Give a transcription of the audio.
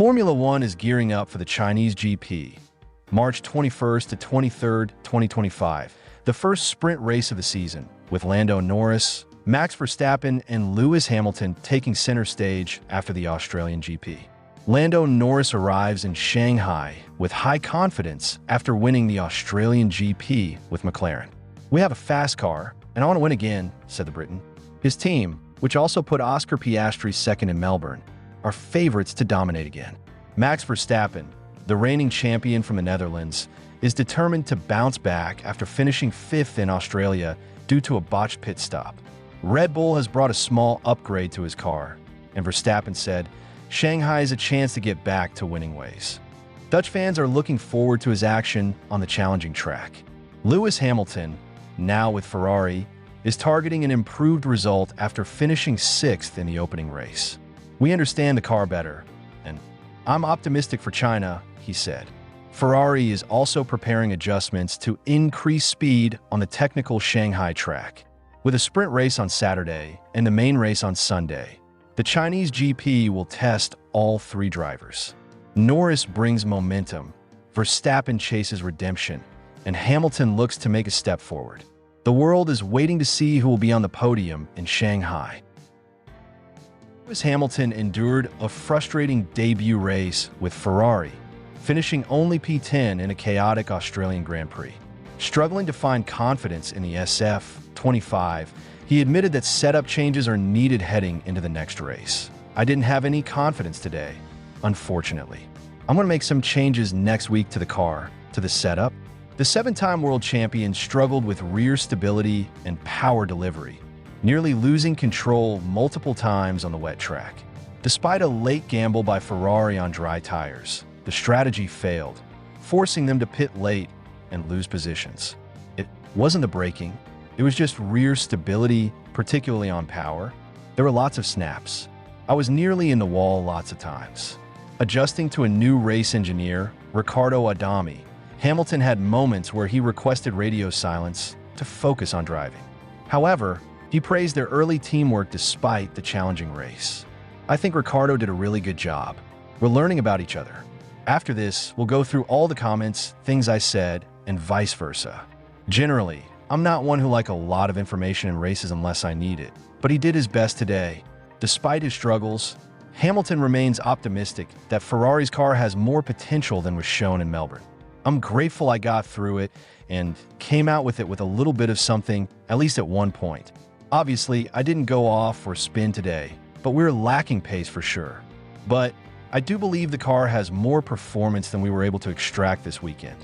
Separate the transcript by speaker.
Speaker 1: Formula One is gearing up for the Chinese GP, March 21st to 23rd, 2025, the first sprint race of the season, with Norris, Max Verstappen, and Lewis Hamilton taking center stage after the Australian GP. Norris arrives in Shanghai with high confidence after winning the Australian GP with McLaren. "We have a fast car, and I want to win again," said the Briton. His team, which also put Oscar Piastri second in Melbourne, are favorites to dominate again. Max Verstappen, the reigning champion from the Netherlands, is determined to bounce back after finishing fifth in Australia due to a botched pit stop. Red Bull has brought a small upgrade to his car, and Verstappen said, "Shanghai is a chance to get back to winning ways." Dutch fans are looking forward to his action on the challenging track. Lewis Hamilton, now with Ferrari, is targeting an improved result after finishing sixth in the opening race. "We understand the car better, and I'm optimistic for China," he said. Ferrari is also preparing adjustments to increase speed on the technical Shanghai track. With a sprint race on Saturday and the main race on Sunday, the Chinese GP will test all three drivers. Norris brings momentum, Verstappen chases redemption, and Hamilton looks to make a step forward. The world is waiting to see who will be on the podium in Shanghai. Lewis Hamilton endured a frustrating debut race with Ferrari, finishing only P10 in a chaotic Australian Grand Prix. Struggling to find confidence in the SF25, he admitted that setup changes are needed heading into the next race. "I didn't have any confidence today, unfortunately. I'm going to make some changes next week to the car, to the setup." The seven-time world champion struggled with rear stability and power delivery, nearly losing control multiple times on the wet track. Despite a late gamble by Ferrari on dry tires, the strategy failed, forcing them to pit late and lose positions. It wasn't the braking, it was just rear stability, particularly on power. There were lots of snaps. I was nearly in the wall lots of times. Adjusting to a new race engineer, Riccardo Adami, Hamilton had moments where he requested radio silence to focus on driving. However, he praised their early teamwork despite the challenging race. "I think Riccardo did a really good job. We're learning about each other." After this, we'll go through all the comments, things I said, and vice versa. Generally, I'm not one who like a lot of information in races unless I need it, but he did his best today. Despite his struggles, Hamilton remains optimistic that Ferrari's car has more potential than was shown in Melbourne. "I'm grateful I got through it and came out with it with a little bit of something, at least at one point. Obviously, I didn't go off or spin today, but we were lacking pace for sure. But I do believe the car has more performance than we were able to extract this weekend.